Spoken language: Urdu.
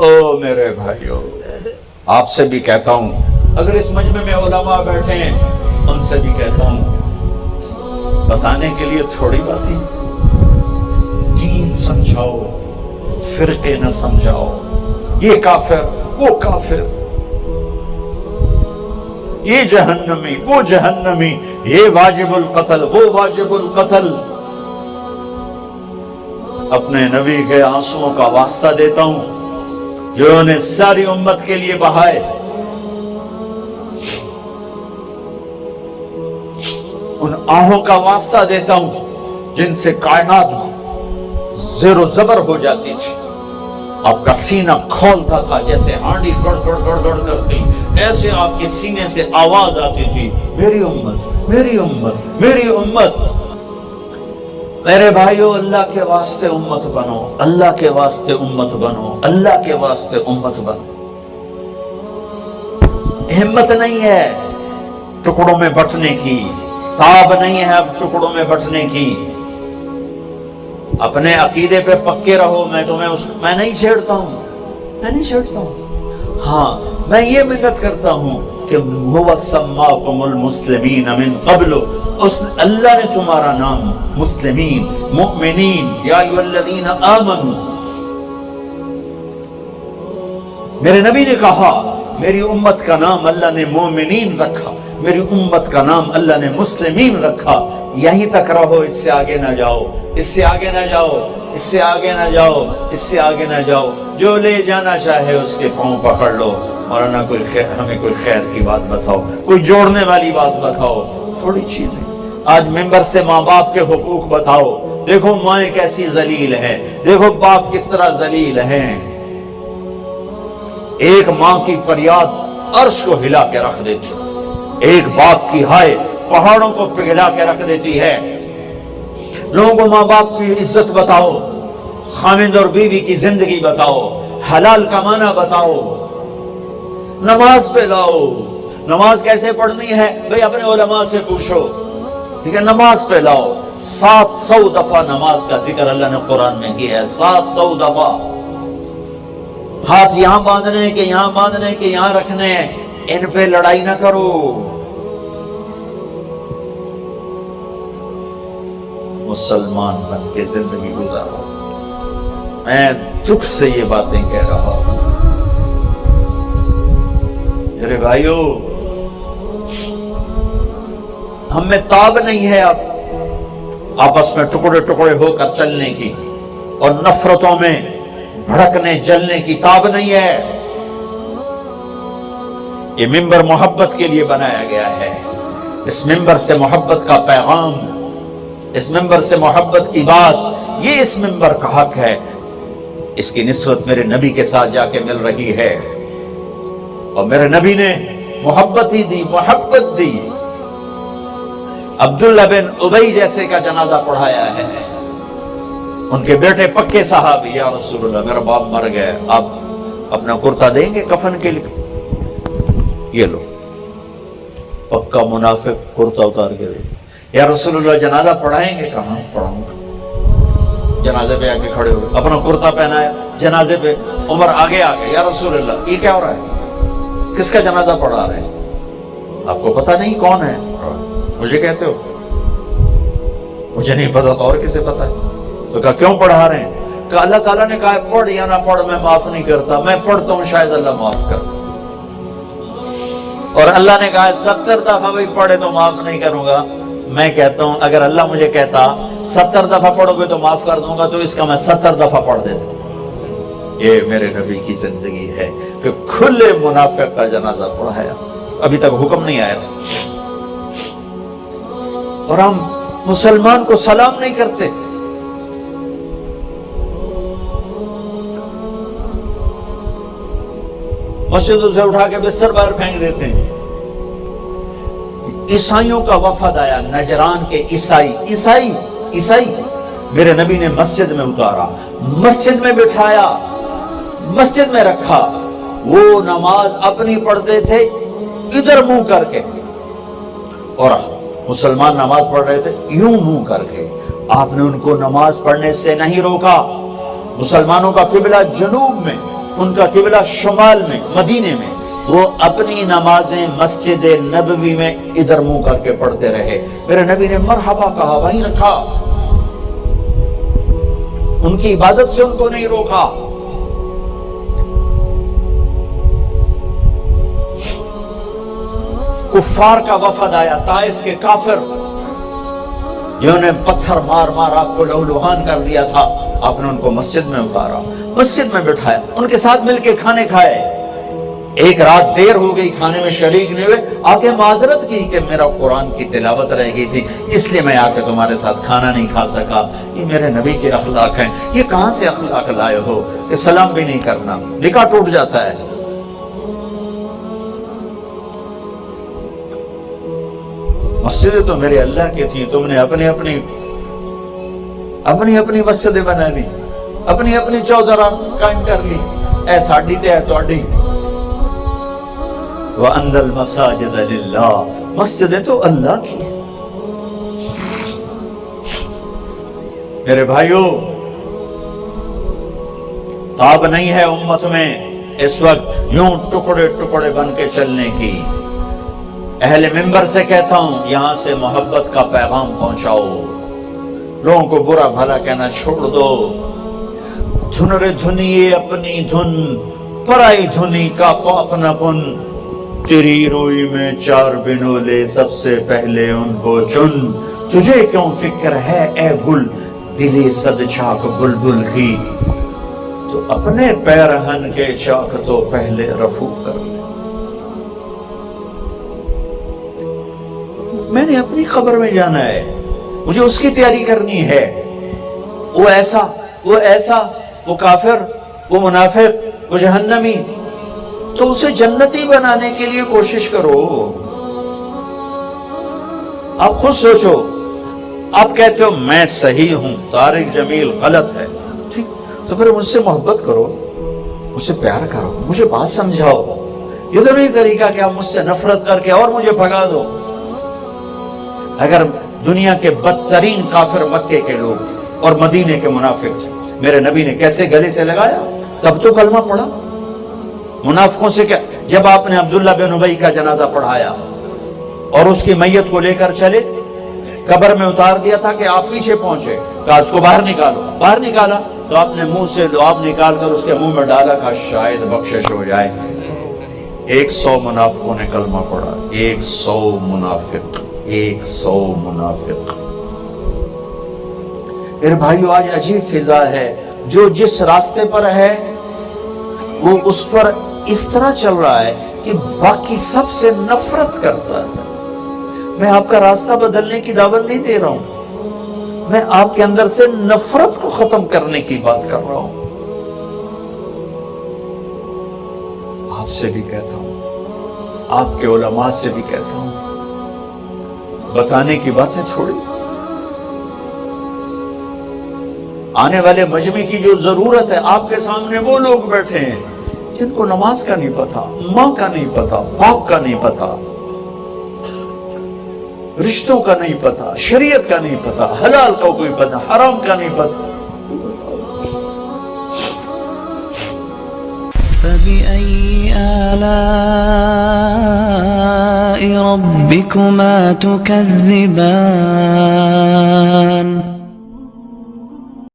او میرے بھائیو، آپ سے بھی کہتا ہوں، اگر اس مجمع میں علماء بیٹھے ہیں ان سے بھی کہتا ہوں، بتانے کے لیے تھوڑی باتیں، دین سمجھاؤ، فرقے نہ سمجھاؤ، یہ کافر وہ کافر، یہ جہنمی وہ جہنمی، یہ واجب القتل وہ واجب القتل۔ اپنے نبی کے آنسوؤں کا واسطہ دیتا ہوں جو انہوں نے ساری امت کے لیے بہائے، ان آہوں کا واسطہ دیتا ہوں جن سے کائنات زیر و زبر ہو جاتی تھی، آپ کا سینہ کھولتا تھا جیسے ہانڈی گڑ گڑ گڑ گڑ کرتی، ایسے آپ کے سینے سے آواز آتی تھی، میری امت میری امت میری امت۔ میرے بھائیو، اللہ کے واسطے امت بنو، اللہ کے واسطے امت بنو، اللہ کے واسطے امت بنو۔ ہمت نہیں ہے ٹکڑوں میں بٹنے کی، تاب نہیں ہے اب ٹکڑوں میں بٹنے کی۔ اپنے عقیدے پہ پکے رہو، میں نہیں چھیڑتا ہوں، ہاں میں یہ منت کرتا ہوں کہ هو سماکم المسلمین من قبل، اللہ نے تمہارا نام مسلمین، مؤمنین، یا ایھا الذین آمنوا، میرے نبی نے کہا میری امت کا نام اللہ نے مومنین رکھا، میری امت کا نام اللہ نے مسلمین رکھا۔ یہیں تک رہو، اس سے آگے نہ جاؤ، اس سے آگے نہ جاؤ، اس سے آگے نہ جاؤ، اس سے آگے نہ جاؤ۔ جو لے جانا چاہے اس کے پاؤں پکڑ لو، مولانا ہمیں کوئی خیر کی بات بتاؤ، کوئی جوڑنے والی بات بتاؤ، تھوڑی چیزیں۔ آج ممبر سے ماں باپ کے حقوق بتاؤ، دیکھو مائیں کیسی ذلیل ہیں، دیکھو باپ کس طرح ذلیل ہیں۔ ایک ماں کی فریاد عرش کو ہلا کے رکھ دیتی، ایک باپ کی ہائے پہاڑوں کو پگھلا کے رکھ دیتی ہے۔ لوگوں کو ماں باپ کی عزت بتاؤ، خامند اور بیوی کی زندگی بتاؤ، حلال کمانا بتاؤ، نماز پہ لاؤ۔ نماز کیسے پڑھنی ہے بھئی اپنے علماء سے پوچھو، ٹھیک ہے؟ نماز پہ لاؤ۔ 700 دفعہ نماز کا ذکر اللہ نے قرآن میں کیا ہے، 700 دفعہ۔ ہاتھ یہاں باندھنے کے یہاں باندھنے کے یہاں رکھنے، ان پہ لڑائی نہ کرو۔ مسلمان بن کے زندگی گزارو۔ میں دکھ سے یہ باتیں کہہ رہا ہوں میرے بھائیو، ہم میں تاب نہیں ہے اب آپس میں ٹکڑے ٹکڑے ہو کر چلنے کی، اور نفرتوں میں بھڑکنے جلنے کی تاب نہیں ہے۔ یہ ممبر محبت کے لیے بنایا گیا ہے، اس ممبر سے محبت کا پیغام، اس ممبر سے محبت کی بات، یہ اس ممبر کا حق ہے۔ اس کی نسبت میرے نبی کے ساتھ جا کے مل رہی ہے، اور میرے نبی نے محبت ہی دی، محبت دی۔ عبداللہ بن ابی جیسے کا جنازہ پڑھایا ہے، ان کے بیٹے پکے صحابی، یا رسول اللہ میرا باپ مر گئے، آپ اپنا کرتا دیں گے کفن کے لیے؟ یہ لو، پکا منافق کرتا اتار کے دے، یا رسول اللہ جنازہ پڑھائیں گے؟ کہاں پڑھاؤں گا۔ جنازے پہ آگے کھڑے ہوئے، اپنا کرتا پہنایا، جنازے پہ عمر آگے آگے، یا رسول اللہ یہ کیا ہو رہا ہے؟ کس کا جنازہ پڑھا رہے ہیں؟ آپ کو پتہ نہیں کون ہے؟ مجھے کہتے ہو مجھے نہیں پتا، تو اور کسے پتا ہے؟ تو کہا کیوں پڑھا رہے ہیں؟ کہ اللہ تعالیٰ نے کہا پڑھ یا نہ پڑھ میں معاف نہیں کرتا، میں پڑھتا ہوں شاید اللہ معاف کرتا، اور اللہ نے کہا 70 دفعہ بھی پڑھے تو معاف نہیں کروں گا۔ میں کہتا ہوں اگر اللہ مجھے کہتا 70 دفعہ پڑھو گے تو معاف کر دوں گا، تو اس کا میں 70 دفعہ پڑھ دیتا۔ یہ میرے نبی کی زندگی ہے کہ کھلے منافق کا جنازہ پڑھایا، ابھی تک حکم نہیں آیا تھا، اور ہم مسلمان کو سلام نہیں کرتے۔ مسجدوں سے اٹھا کے بستر باہر پھینک دیتے ہیں۔ عیسائیوں کا وفد آیا، نجران کے عیسائی میرے نبی نے مسجد میں اتارا، مسجد میں بٹھایا، مسجد میں رکھا۔ وہ نماز اپنی پڑھتے تھے ادھر منہ کر کے، اور مسلمان نماز پڑھ رہے تھے یوں منہ کر کے۔ آپ نے ان کو نماز پڑھنے سے نہیں روکا۔ مسلمانوں کا قبلہ جنوب میں، ان کا قبلہ شمال میں مدینے میں، وہ اپنی نمازیں مسجد نبوی میں ادھر منہ کر کے پڑھتے رہے. میرے نبی نے مرحبا کہا، وہیں رکھا، ان کی عبادت سے ان کو نہیں روکا. کفار کا وفد آیا، طائف کے کافر جنہوں نے پتھر مار مار آپ کو لہولہان کر دیا تھا، آپ نے ان کو مسجد میں اتارا، مسجد میں بٹھایا، ان کے ساتھ مل کے کھانے کھائے. ایک رات دیر ہو گئی، کھانے میں شریک نہیں ہوئے، آ کے معذرت کی کہ میرا قرآن کی تلاوت رہ گئی تھی، اس لیے میں آ کے تمہارے ساتھ کھانا نہیں کھا سکا. یہ میرے نبی کے اخلاق ہیں. یہ کہاں سے اخلاق لائے ہو کہ سلام بھی نہیں کرنا، نکاح ٹوٹ جاتا ہے. مسجدیں تو میرے اللہ کی تھی، تم نے اپنی اپنی مسجدیں بنا لی، اپنی چودرہ قائم کر لی. اے ساڈی تے اے تواڈی. وَأَنَّ الْمَسَاجِدَ لِلَّهِ، مسجدیں تو اللہ کی ہیں. میرے بھائیوں، تاب نہیں ہے امت میں اس وقت یوں ٹکڑے ٹکڑے بن کے چلنے کی. اہل منبر سے کہتا ہوں، یہاں سے محبت کا پیغام پہنچاؤ، لوگوں کو برا بھلا کہنا چھوڑ دو. دھن دھنیے اپنی دھن، پرائی دھنی کا اپنا پن. تیری روئی میں 4 بنولے، سب سے پہلے ان کو چن. تجھے کیوں فکر ہے اے گل، دلی صد چاک بلبل کی. تو اپنے پیرہن کے چاک تو پہلے رفو کر لے. میں نے اپنی قبر میں جانا ہے، مجھے اس کی تیاری کرنی ہے. وہ ایسا وہ کافر، وہ منافق، وہ جہنمی، تو اسے جنتی بنانے کے لیے کوشش کرو. آپ خود سوچو. آپ کہتے ہو میں صحیح ہوں، طارق جمیل غلط ہے، ٹھیک، تو پھر مجھ سے محبت کرو، مجھ سے پیار کرو، مجھے بات سمجھاؤ. یہ تو نہیں طریقہ کہ آپ مجھ سے نفرت کر کے اور مجھے بھگا دو. اگر دنیا کے بدترین کافر مکے کے لوگ اور مدینے کے منافق میرے نبی نے کیسے گلے سے لگایا، تب تو کلمہ پڑھا. منافقوں سے کیا، جب آپ نے عبداللہ بن ابی کا جنازہ پڑھایا اور اس کی میت کو لے کر چلے، قبر میں اتار دیا تھا کہ آپ پیچھے پہنچے، کہا اس کو باہر نکالو. باہر نکالا تو آپ نے منہ سے لعاب نکال کر اس کے منہ میں ڈالا، کہا شاید بخشش ہو جائے. 100 منافقوں نے کلمہ پڑھا. 100 منافق. میرے بھائیو، آج عجیب فضا ہے. جو جس راستے پر ہے وہ اس پر اس طرح چل رہا ہے کہ باقی سب سے نفرت کرتا ہے. میں آپ کا راستہ بدلنے کی دعوت نہیں دے رہا ہوں، میں آپ کے اندر سے نفرت کو ختم کرنے کی بات کر رہا ہوں. آپ سے بھی کہتا ہوں، آپ کے علماء سے بھی کہتا ہوں، بتانے کی باتیں تھوڑی. آنے والے مجمع کی جو ضرورت ہے، آپ کے سامنے وہ لوگ بیٹھے ہیں جن کو نماز کا نہیں پتا، ماں کا نہیں پتا، باپ کا نہیں پتا، رشتوں کا نہیں پتا، شریعت کا نہیں پتا، حلال کا کوئی پتا، حرام کا نہیں پتا. فَبِأَيِّ آلَاءِ رَبِّكُمَا تُكَذِّبَانِ